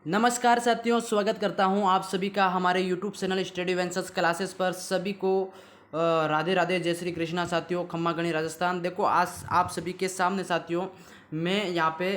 नमस्कार साथियों, स्वागत करता हूं आप सभी का हमारे YouTube channel study ventures classes पर। सभी को राधे राधे, जय श्री कृष्णा साथियों। खम्मा गणी राजस्थान। देखो आज आप सभी के सामने साथियों मैं यहाँ पे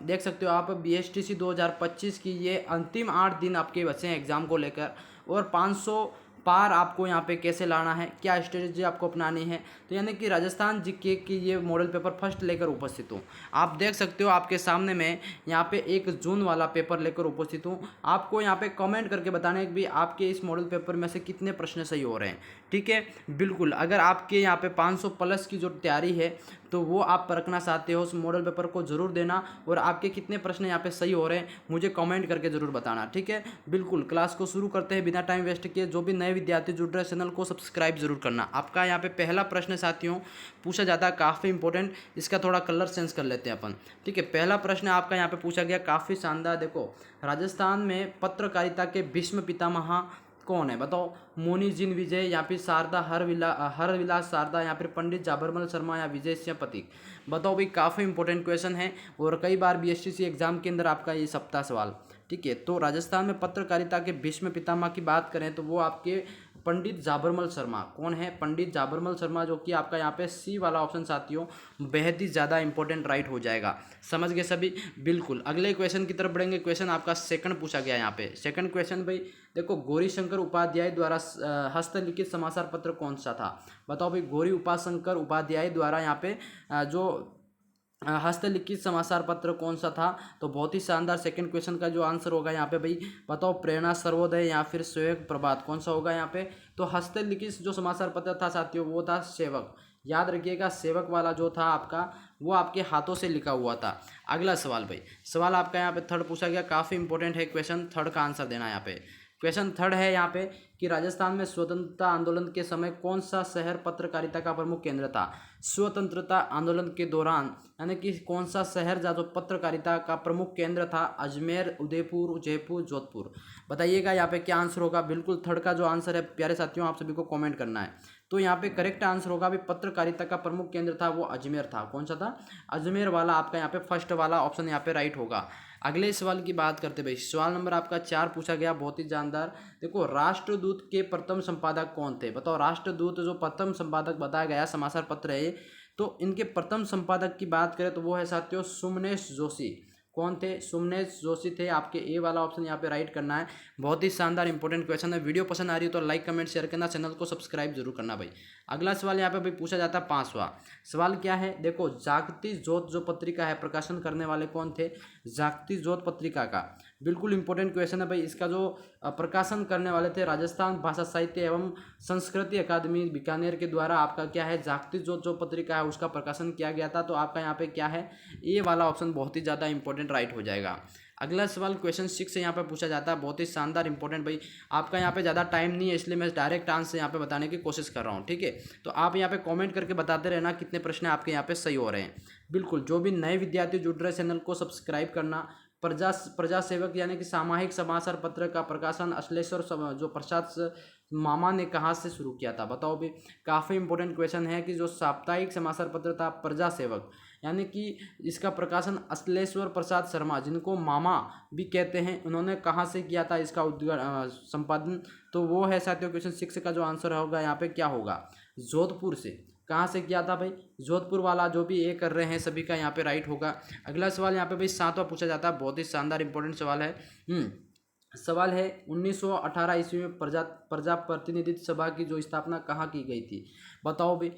देख सकते हो आप BSTC 2025 की ये अंतिम 8 दिन आपके बचे हैं एग्ज़ाम को लेकर, और 500 पार आपको यहाँ पे कैसे लाना है, क्या स्ट्रेटजी आपको अपनानी है। तो यानी कि राजस्थान जीके की ये मॉडल पेपर फर्स्ट लेकर उपस्थित हूँ। आप देख सकते हो आपके सामने मैं यहाँ पे 1 जून वाला पेपर लेकर उपस्थित हूँ। आपको यहाँ पे कमेंट करके बताना है कि भी आपके इस मॉडल पेपर में से कितने प्रश्न सही हो रहे हैं। ठीक है, बिल्कुल। अगर आपके यहाँ पे 500 प्लस की जो तैयारी है तो वो आप परखना चाहते हो, उस मॉडल पेपर को जरूर देना, और आपके कितने प्रश्न यहाँ पे सही हो रहे हैं मुझे कमेंट करके जरूर बताना। ठीक है, बिल्कुल। क्लास को शुरू करते हैं बिना टाइम वेस्ट किए। जो भी नए विद्यार्थी जुड़ रहे हैं चैनल को सब्सक्राइब जरूर करना। आपका यहाँ पे पहला प्रश्न साथियों पूछा जाता है, काफ़ी इंपॉर्टेंट। इसका थोड़ा कलर चेंज कर लेते हैं अपन। ठीक है, पहला प्रश्न आपका यहाँ पे पूछा गया, काफ़ी शानदार। देखो, राजस्थान में पत्रकारिता के भीष्म पितामह कौन है, बताओ। मोनी जिन विजय, या फिर शारदा हरविलास शारदा, या फिर पंडित जाबरमल शर्मा, या विजय सिंह पथिक। बताओ भाई, काफ़ी इंपॉर्टेंट क्वेश्चन है और कई बार BSTC एग्जाम के अंदर आपका ये सप्ताह सवाल। ठीक है, तो राजस्थान में पत्रकारिता के भीष्म पितामह की बात करें तो वो आपके पंडित जाबरमल शर्मा। कौन है? पंडित जाबरमल शर्मा, जो कि आपका यहाँ पे सी वाला ऑप्शन साथियों बेहद ही ज़्यादा इंपॉर्टेंट राइट हो जाएगा। समझ गए सभी? बिल्कुल। अगले क्वेश्चन की तरफ बढ़ेंगे। क्वेश्चन आपका सेकंड पूछा गया यहाँ पे। सेकंड क्वेश्चन भाई देखो, गौरी शंकर उपाध्याय द्वारा हस्तलिखित समाचार पत्र कौन सा था? बताओ भाई, गौरी उपाशंकर उपाध्याय द्वारा यहाँ पे जो हस्तलिखित समाचार पत्र कौन सा था? तो बहुत ही शानदार। सेकंड क्वेश्चन का जो आंसर होगा यहाँ पे भाई, बताओ, प्रेरणा सर्वोदय या फिर सेवक प्रभात, कौन सा होगा यहाँ पे? तो हस्तलिखित जो समाचार पत्र था साथियों वो था सेवक। याद रखिएगा, सेवक वाला जो था आपका वो आपके हाथों से लिखा हुआ था। अगला सवाल भाई, सवाल आपका यहाँ पे थर्ड पूछा गया, काफ़ी इंपॉर्टेंट है क्वेश्चन। थर्ड का आंसर देना यहाँ पे। क्वेश्चन थर्ड है यहाँ पे कि राजस्थान में स्वतंत्रता आंदोलन के समय कौन सा शहर पत्रकारिता का प्रमुख केंद्र था? स्वतंत्रता आंदोलन के दौरान यानी कि कौन सा शहर जो पत्रकारिता का प्रमुख केंद्र था? अजमेर, उदयपुर, जयपुर, जोधपुर। बताइएगा यहाँ पे क्या आंसर होगा। बिल्कुल थर्ड का जो आंसर है प्यारे साथियों, आप सभी को कमेंट करना है। तो यहाँ पे करेक्ट आंसर होगा भी, पत्रकारिता का प्रमुख केंद्र था वो अजमेर था। कौन सा था? अजमेर वाला आपका यहाँ पे फर्स्ट वाला ऑप्शन यहाँ पे राइट होगा। अगले सवाल की बात करते भाई, सवाल नंबर आपका 4 पूछा गया, बहुत ही जानदार। देखो, राष्ट्रदूत के प्रथम संपादक कौन थे? बताओ, राष्ट्रदूत जो प्रथम संपादक बताया गया समाचार पत्र है, तो इनके प्रथम संपादक की बात करें तो वो है साथियों सुमनेश जोशी। कौन थे? सुमनेश जोशी थे। आपके ए वाला ऑप्शन यहाँ पे राइट करना है। बहुत ही शानदार इंपॉर्टेंट क्वेश्चन है। वीडियो पसंद आ रही है तो लाइक कमेंट शेयर करना, चैनल को सब्सक्राइब जरूर करना भाई। अगला सवाल यहाँ पे भाई पूछा जाता है 5वां सवाल क्या है? देखो, जागती ज्योत जो पत्रिका है, प्रकाशन करने वाले कौन थे? जागती ज्योत पत्रिका का बिल्कुल इंपॉर्टेंट क्वेश्चन है भाई। इसका जो प्रकाशन करने वाले थे राजस्थान भाषा साहित्य एवं संस्कृति अकादमी बीकानेर के द्वारा आपका क्या है, जागती ज्योत जो पत्रिका है उसका प्रकाशन किया गया था। तो आपका यहाँ पे क्या है, ये वाला ऑप्शन बहुत ही ज़्यादा इंपॉर्टेंट राइट हो जाएगा। अगला सवाल क्वेश्चन 6 से यहाँ पे पूछा जाता है, बहुत ही शानदार इंपॉर्टेंट भाई। आपका यहाँ पे ज़्यादा टाइम नहीं है इसलिए मैं डायरेक्ट आंसर यहाँ पे बताने की कोशिश कर रहा हूँ। ठीक है, तो आप यहाँ पे कमेंट करके बताते रहना कितने प्रश्न आपके यहाँ पे सही हो रहे हैं। बिल्कुल, जो भी नए विद्यार्थी जुड़ रहे हैं चैनल को सब्सक्राइब करना। प्रजा सेवक यानी कि सामायिक समाचार पत्र का प्रकाशन अश्लेश्वर जो प्रसाद मामा ने कहाँ से शुरू किया था? बताओ भी, काफ़ी इंपॉर्टेंट क्वेश्चन है कि जो साप्ताहिक समाचार पत्र था प्रजा सेवक, यानी कि इसका प्रकाशन अश्लेश्वर प्रसाद शर्मा, जिनको मामा भी कहते हैं, उन्होंने कहाँ से किया था इसका संपादन? तो वो है साथियों क्वेश्चन 6 का जो आंसर होगा यहाँ पे क्या होगा, जोधपुर से। कहाँ से किया था भाई? जोधपुर वाला। जो भी ये कर रहे हैं सभी का यहाँ पे राइट होगा। अगला सवाल यहाँ पे भाई 7वां पूछा जाता है, बहुत ही शानदार इंपॉर्टेंट सवाल है। सवाल है 1918 ईस्वी में प्रजा प्रतिनिधित्व सभा की जो स्थापना कहाँ की गई थी? बताओ भाई,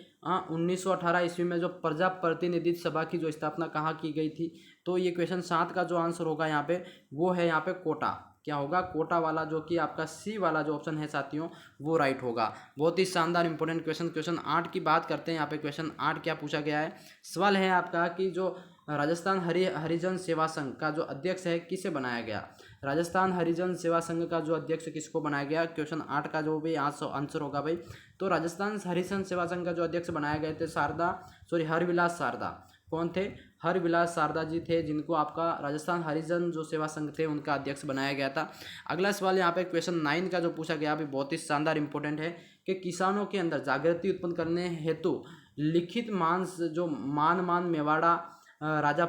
1918 ईस्वी में जो प्रजा प्रतिनिधित्व सभा की जो स्थापना कहाँ की गई थी? तो ये क्वेश्चन 7 का जो आंसर होगा यहाँ पे वो है यहाँ पे कोटा। क्या होगा? कोटा वाला, जो कि आपका सी वाला जो ऑप्शन है साथियों वो राइट होगा। बहुत ही शानदार इंपॉर्टेंट क्वेश्चन। क्वेश्चन 8 की बात करते हैं। यहाँ पे क्वेश्चन 8 क्या पूछा गया है? सवाल है आपका कि जो राजस्थान हरिजन सेवा संघ का जो अध्यक्ष है किसे बनाया गया? राजस्थान हरिजन सेवा संघ का जो अध्यक्ष किसको बनाया गया? क्वेश्चन 8 का जो भी आंसर होगा भाई, तो राजस्थान हरिजन सेवा संघ का जो अध्यक्ष बनाए गए थे हरविलास शारदा। कौन थे? हरविलास शारदा जी थे, जिनको आपका राजस्थान हरिजन जो सेवा संघ थे उनका अध्यक्ष बनाया गया था। अगला सवाल यहाँ पे क्वेश्चन 9 का जो पूछा गया अभी, बहुत ही शानदार इंपॉर्टेंट है कि किसानों के अंदर जागृति उत्पन्न करने हेतु लिखित मान मेवाड़ा राजा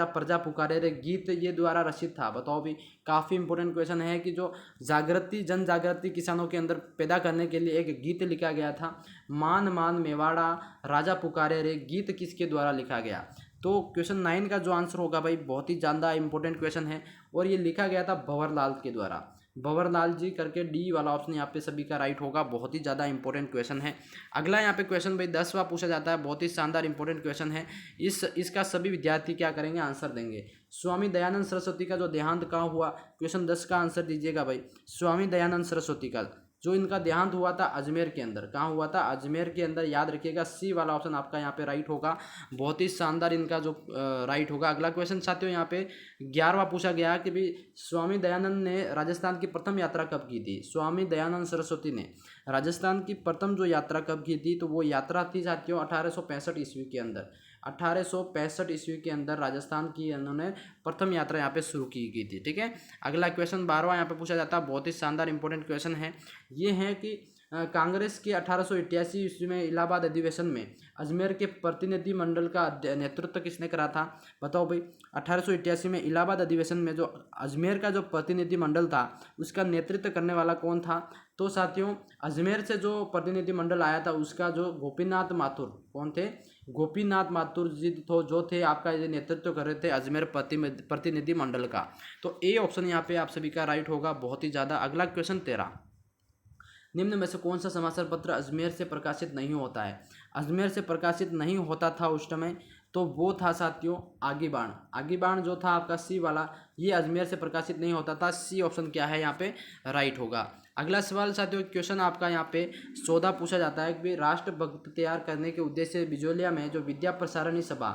प्रजा पुकारे रे गीत ये द्वारा रचित था? बताओ भी। काफ़ी इंपॉर्टेंट क्वेश्चन है कि जो जन जागृति किसानों के अंदर पैदा करने के लिए एक गीत लिखा गया था, मान मान मेवाड़ा राजा पुकारे रे गीत किसके द्वारा लिखा गया? तो क्वेश्चन 9 का जो आंसर होगा भाई, बहुत ही ज़्यादा इंपॉर्टेंट क्वेश्चन है और ये लिखा गया था भंवरलाल के द्वारा। भंवरलाल जी करके डी वाला ऑप्शन यहाँ पे सभी का राइट होगा। बहुत ही ज़्यादा इंपॉर्टेंट क्वेश्चन है। अगला यहाँ पे क्वेश्चन भाई 10वां पूछा जाता है, बहुत ही शानदार इंपॉर्टेंट क्वेश्चन है। इसका सभी विद्यार्थी क्या करेंगे? आंसर देंगे। स्वामी दयानंद सरस्वती का जो देहांत कहाँ हुआ? क्वेश्चन 10 का आंसर दीजिएगा भाई। स्वामी दयानंद सरस्वती का जो इनका देहांत हुआ था अजमेर के अंदर। कहाँ हुआ था? अजमेर के अंदर। याद रखिएगा, सी वाला ऑप्शन आपका यहाँ पे राइट होगा। बहुत ही शानदार इनका जो राइट होगा। अगला क्वेश्चन साथियों यहाँ पे 11वां पूछा गया कि भाई स्वामी दयानंद ने राजस्थान की प्रथम यात्रा कब की थी? स्वामी दयानंद सरस्वती ने राजस्थान की प्रथम जो यात्रा कब की थी? तो वो यात्रा थी साथियों 1865 ईस्वी के अंदर। 1865 ईस्वी के अंदर राजस्थान की उन्होंने प्रथम यात्रा यहाँ पे शुरू की गई थी। ठीक है। अगला क्वेश्चन 12वां यहाँ पे पूछा जाता है, बहुत ही शानदार इंपॉर्टेंट क्वेश्चन है। ये है कि कांग्रेस के 1888 ईस्वी में इलाहाबाद अधिवेशन में अजमेर के प्रतिनिधि मंडल का नेतृत्व किसने करा था? बताओ भाई। 1888 में इलाहाबाद अधिवेशन में जो अजमेर का जो प्रतिनिधि मंडल था उसका नेतृत्व करने वाला कौन था? तो साथियों अजमेर से जो प्रतिनिधि मंडल आया था उसका जो गोपीनाथ माथुर, कौन थे? गोपीनाथ माथुर जी जो थे आपका ये नेतृत्व कर रहे थे अजमेर प्रतिनिधि मंडल का। तो ए ऑप्शन यहाँ पे आप सभी का राइट होगा। बहुत ही ज़्यादा। अगला क्वेश्चन 13, निम्न में से कौन सा समाचार पत्र अजमेर से प्रकाशित नहीं होता है? अजमेर से प्रकाशित नहीं होता था उस समय, तो वो था साथियों आगे बाण। आगे बाण जो था आपका सी वाला, ये अजमेर से प्रकाशित नहीं होता था। सी ऑप्शन क्या है यहाँ पे राइट होगा। अगला सवाल साथियों क्वेश्चन आपका यहाँ पे 14 पूछा जाता है कि राष्ट्रभक्त तैयार करने के उद्देश्य से बिजोलिया में जो विद्या प्रसारणी सभा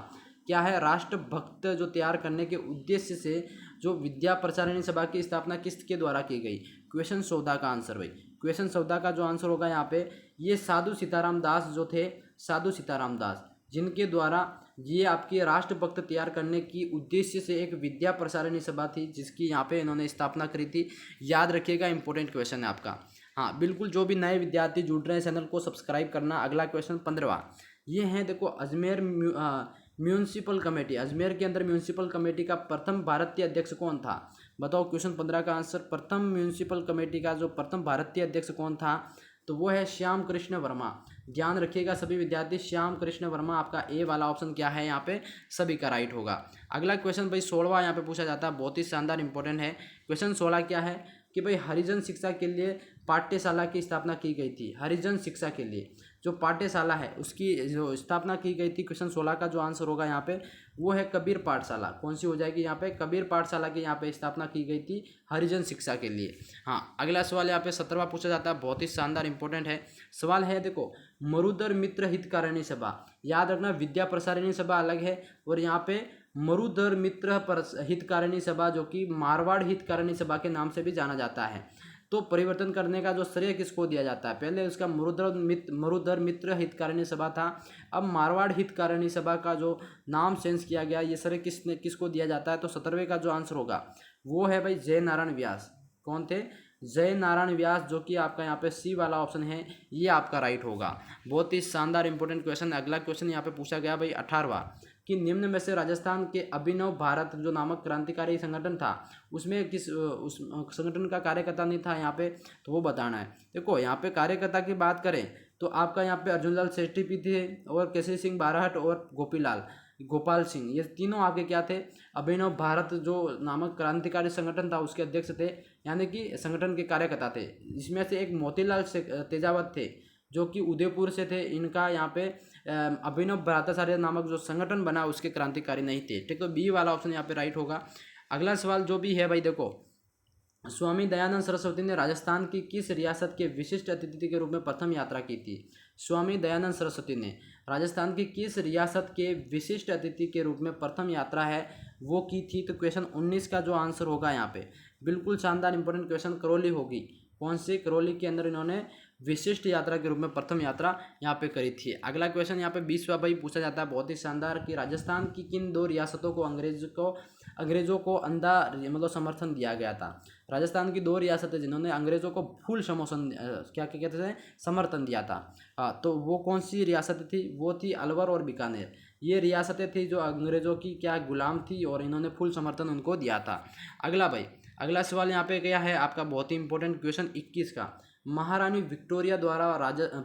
क्या है? राष्ट्रभक्त जो तैयार करने के उद्देश्य से जो विद्या प्रसारणी सभा की स्थापना किसके द्वारा की गई? क्वेश्चन 14 का आंसर भाई। क्वेश्चन 14 का जो आंसर होगा यहाँ पे, ये साधु सीताराम दास जो थे, साधु सीताराम दास, जिनके द्वारा ये आपकी राष्ट्रभक्त तैयार करने की उद्देश्य से एक विद्या प्रसारणी सभा थी जिसकी यहाँ पे इन्होंने स्थापना करी थी। याद रखिएगा, इंपॉर्टेंट क्वेश्चन है आपका। हाँ बिल्कुल, जो भी नए विद्यार्थी जुड़ रहे हैं चैनल को सब्सक्राइब करना। अगला क्वेश्चन 15वां, ये है देखो अजमेर म्यूनिसिपल कमेटी। अजमेर के अंदर म्यूनिसिपल कमेटी का प्रथम भारतीय अध्यक्ष कौन था? बताओ। क्वेश्चन 15 का आंसर, प्रथम म्यूनिसिपल कमेटी का जो प्रथम भारतीय अध्यक्ष कौन था? तो वो है श्याम कृष्ण वर्मा। ध्यान रखिएगा सभी विद्यार्थी, श्याम कृष्ण वर्मा। आपका ए वाला ऑप्शन क्या है यहाँ पे सभी का राइट होगा। अगला क्वेश्चन भाई 16वां यहाँ पे पूछा जाता है, बहुत ही शानदार इंपॉर्टेंट है। क्वेश्चन 16 क्या है कि भाई हरिजन शिक्षा के लिए पाठ्यशाला की स्थापना की गई थी। हरिजन शिक्षा के लिए जो पाठ्यशाला है उसकी जो स्थापना की गई थी, क्वेश्चन 16 का जो आंसर होगा यहाँ पे वो है कबीर पाठशाला। कौन सी हो जाएगी यहाँ पे? कबीर पाठशाला की यहाँ पे स्थापना की गई थी हरिजन शिक्षा के लिए। हाँ अगला सवाल यहाँ पे 17वां पूछा जाता है, बहुत ही शानदार इंपॉर्टेंट है। सवाल है देखो मरुधर मित्र हितकारिणी सभा। याद रखना, विद्या प्रसारिणी सभा अलग है और यहाँ पे मरुधर मित्र हितकारिणी सभा जो कि मारवाड़ हितकारिणी सभा के नाम से भी जाना जाता है। तो परिवर्तन करने का जो श्रेय किसको दिया जाता है? पहले उसका मरुधर मित्र हितकारिणी सभा था, अब मारवाड़ हितकारिणी सभा का जो नाम चेंज किया गया, ये श्रेय किसको दिया जाता है? तो 17वें का जो आंसर होगा वो है भाई जय नारायण व्यास। कौन थे? जय नारायण व्यास, जो कि आपका यहाँ पे सी वाला ऑप्शन है, ये आपका राइट होगा। बहुत ही शानदार इंपॉर्टेंट क्वेश्चन। अगला क्वेश्चन यहाँ पे पूछा गया भाई 18वां कि निम्न में से राजस्थान के अभिनव भारत जो नामक क्रांतिकारी संगठन था उसमें किस उस संगठन का कार्यकर्ता नहीं था यहाँ पे? तो वो बताना है। देखो यहाँ पे कार्यकर्ता की बात करें तो आपका यहाँ पे अर्जुनलाल सेठी भी थे और केसरी सिंह बाराहट और गोपाल सिंह, ये तीनों आपके क्या थे? अभिनव भारत जो नामक क्रांतिकारी संगठन था उसके अध्यक्ष थे, यानी कि संगठन के कार्यकर्ता थे। इसमें से एक मोतीलाल तेजावत थे जो कि उदयपुर से थे। इनका यहाँ पे अभिनव भट्टाचार्य नामक जो संगठन बना उसके क्रांतिकारी नहीं थे। ठीक, तो बी वाला ऑप्शन यहाँ पे राइट होगा। अगला सवाल जो भी है भाई देखो, स्वामी दयानंद सरस्वती ने राजस्थान की किस रियासत के विशिष्ट अतिथि के रूप में प्रथम यात्रा की थी? स्वामी दयानंद सरस्वती ने राजस्थान की किस रियासत के विशिष्ट अतिथि के रूप में प्रथम यात्रा है वो की थी? तो क्वेश्चन 19 का जो आंसर होगा यहाँ पे बिल्कुल शानदार इंपॉर्टेंट क्वेश्चन, करौली होगी। कौन सी? करौली के अंदर इन्होंने विशिष्ट यात्रा के रूप में प्रथम यात्रा यहाँ पे करी थी। अगला क्वेश्चन यहाँ पे 20वां भाई पूछा जाता है, बहुत ही शानदार, कि राजस्थान की किन दो रियासतों को अंग्रेजों को अंधा मतलब समर्थन दिया गया था? राजस्थान की दो रियासतें जिन्होंने अंग्रेजों को फुल क्या कहते थे समर्थन दिया था, तो वो कौन सी रियासत थी? वो थी अलवर और बीकानेर। ये रियासतें थी जो अंग्रेज़ों की क्या गुलाम थी और इन्होंने फुल समर्थन उनको दिया था। अगला भाई, अगला सवाल यहाँ पे क्या है आपका, बहुत ही इंपॉर्टेंट क्वेश्चन 21 का। महारानी विक्टोरिया द्वारा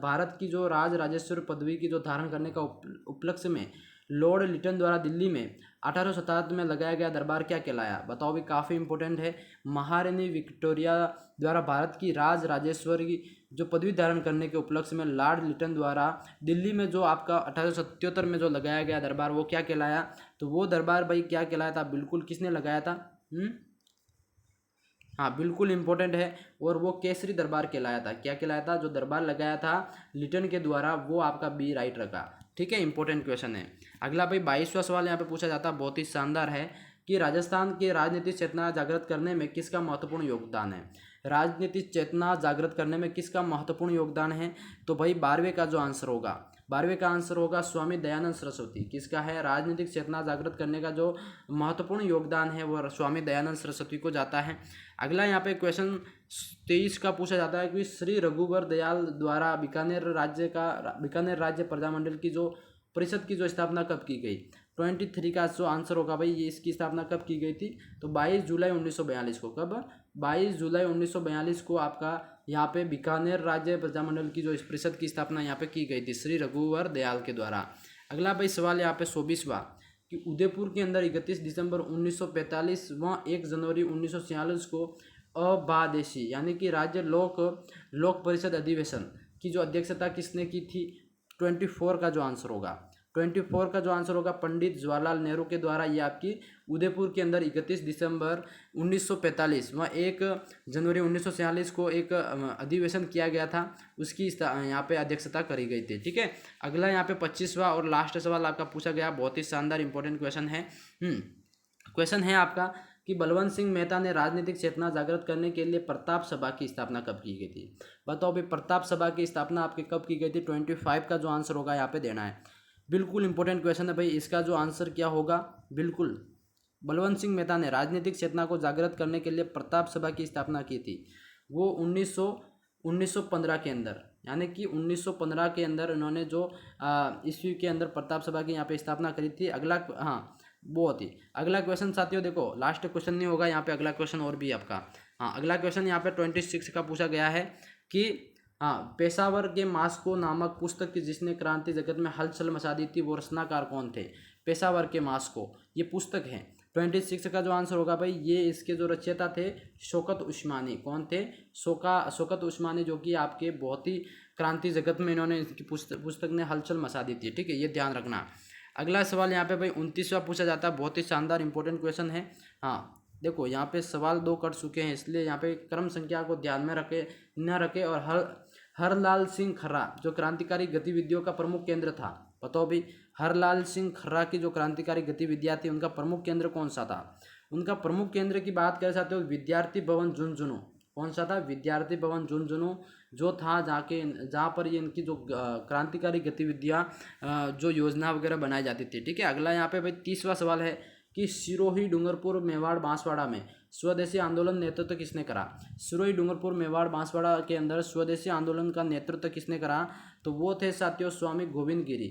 भारत की जो राजराजेश्वर पदवी की जो धारण करने का उपलक्ष्य में लॉर्ड लिटन द्वारा दिल्ली में 1877 में लगाया गया दरबार क्या कहलाया? बताओ भी, काफ़ी इंपॉर्टेंट है। महारानी विक्टोरिया द्वारा भारत की राजराजेश्वर की जो पदवी धारण करने के उपलक्ष्य में लॉर्ड लिटन द्वारा दिल्ली में जो आपका 1877 में जो लगाया गया दरबार वो क्या कहलाया? तो वो दरबार भाई क्या कहलाया था? बिल्कुल किसने लगाया था? हाँ, बिल्कुल इंपॉर्टेंट है। और वो केसरी दरबार कहलाया था। क्या कहलाया था? जो दरबार लगाया था लिटन के द्वारा, वो आपका बी राइट रखा। ठीक है, इंपॉर्टेंट क्वेश्चन है। अगला भाई 22वां सवाल यहाँ पे पूछा जाता है, बहुत ही शानदार है कि राजस्थान के राजनीतिक चेतना जागृत करने में किसका महत्वपूर्ण योगदान है? राजनीतिक चेतना जागृत करने में किसका महत्वपूर्ण योगदान है? तो भाई 12वें का जो आंसर होगा, 12वें का आंसर होगा स्वामी दयानंद सरस्वती। किसका है? राजनीतिक चेतना जागृत करने का जो महत्वपूर्ण योगदान है वो स्वामी दयानंद सरस्वती को जाता है। अगला यहाँ पे क्वेश्चन 23 का पूछा जाता है कि श्री रघुवर दयाल द्वारा बीकानेर राज्य प्रजामंडल की जो परिषद की जो स्थापना कब की गई? 23 का जो आंसर होगा भाई, ये इसकी स्थापना कब की गई थी? तो 22 जुलाई 1942 को। कब? 22 जुलाई 1942 को आपका यहाँ पे बीकानेर राज्य प्रजामंडल की जो इस परिषद की स्थापना यहाँ पे की गई थी श्री रघुवर दयाल के द्वारा। अगला भाई सवाल यहाँ पे 24वां कि उदयपुर के अंदर 31 दिसंबर 1945 व 1 जनवरी 1946 को अबादेशी यानी कि राज्य लोक परिषद अधिवेशन की जो अध्यक्षता किसने की थी? 24 का जो आंसर होगा, 24 का जो आंसर होगा पंडित जवाहरलाल नेहरू के द्वारा ये आपकी उदयपुर के अंदर 31 दिसंबर 1945 व 1 जनवरी 1946 को एक अधिवेशन किया गया था, उसकी यहाँ पे अध्यक्षता करी गई थी। ठीक है, अगला यहाँ पे 25वां और लास्ट सवाल आपका पूछा गया, बहुत ही शानदार इंपॉर्टेंट क्वेश्चन है। क्वेश्चन है आपका कि बलवंत सिंह मेहता ने राजनीतिक चेतना जागृत करने के लिए प्रताप सभा की स्थापना कब की गई थी? बताओ भाई, प्रताप सभा की स्थापना आपकी कब की गई थी? 25 का जो आंसर होगा यहाँ पे देना है। बिल्कुल इंपॉर्टेंट क्वेश्चन है भाई, इसका जो आंसर क्या होगा? बिल्कुल, बलवंत सिंह मेहता ने राजनीतिक चेतना को जागृत करने के लिए प्रताप सभा की स्थापना की थी। वो 1915 के अंदर, यानी कि 1915 के अंदर उन्होंने जो ईस्वी के अंदर प्रताप सभा की यहाँ पे स्थापना करी थी। अगला, हाँ बहुत ही अगला क्वेश्चन साथियों, देखो लास्ट क्वेश्चन नहीं होगा यहाँ पे, अगला क्वेश्चन और भी आपका। हाँ, अगला क्वेश्चन यहाँ पे 26 का पूछा गया है कि हाँ, पेशावर के मास्को नामक पुस्तक की जिसने क्रांति जगत में हलचल मचा दी थी वो रचनाकार कौन थे? पेशावर के मास्को ये पुस्तक है। 26 का जो आंसर होगा भाई, ये इसके जो रचयिता थे शौकत उस्मानी। कौन थे? शौकत उस्मानी, जो कि आपके बहुत ही क्रांति जगत में इन्होंने इसकी पुस्तक ने हलचल मचा दी थी। ठीक है, ये ध्यान रखना। अगला सवाल यहाँ पे भाई 29वां पूछा जाता है, बहुत ही शानदार इंपॉर्टेंट क्वेश्चन है। हाँ देखो, यहाँ पे सवाल 2 कर चुके हैं, इसलिए यहाँ पे क्रम संख्या को ध्यान में रखे और हरलाल सिंह खर्रा जो क्रांतिकारी गतिविधियों का प्रमुख केंद्र था। बताओ भाई, हरलाल सिंह खर्रा की जो क्रांतिकारी गतिविधियाँ थी उनका प्रमुख केंद्र कौन सा था? उनका प्रमुख केंद्र की बात कर सकते हो विद्यार्थी भवन झुंझुनू। कौन सा था? विद्यार्थी भवन झुंझुनू जो था, जहाँ पर ये इनकी जो क्रांतिकारी गतिविधियाँ जो योजना वगैरह बनाई जाती थी। ठीक है, अगला यहाँ पे भाई 30वां सवाल है कि सिरोही डूंगरपुर मेवाड़ बांसवाड़ा में स्वदेशी आंदोलन नेतृत्व किसने करा? सिरोही डूंगरपुर मेवाड़ बांसवाड़ा के अंदर स्वदेशी आंदोलन का नेतृत्व किसने करा? तो वो थे साथियों स्वामी गोविंद गिरी।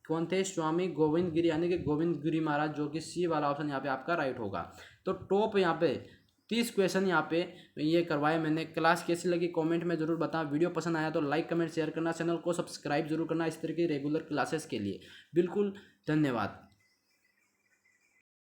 कौन थे? स्वामी गोविंद गिरी, यानी कि गोविंद गिरी महाराज, जो कि सी वाला ऑप्शन यहाँ पे आपका राइट होगा। तो टॉप यहाँ पे 30 क्वेश्चन यहाँ पे ये करवाए मैंने। क्लास कैसी लगी कमेंट में जरूर बताएं। वीडियो पसंद आया तो लाइक कमेंट शेयर करना, चैनल को सब्सक्राइब जरूर करना इस तरह की रेगुलर क्लासेस के लिए। बिल्कुल, धन्यवाद।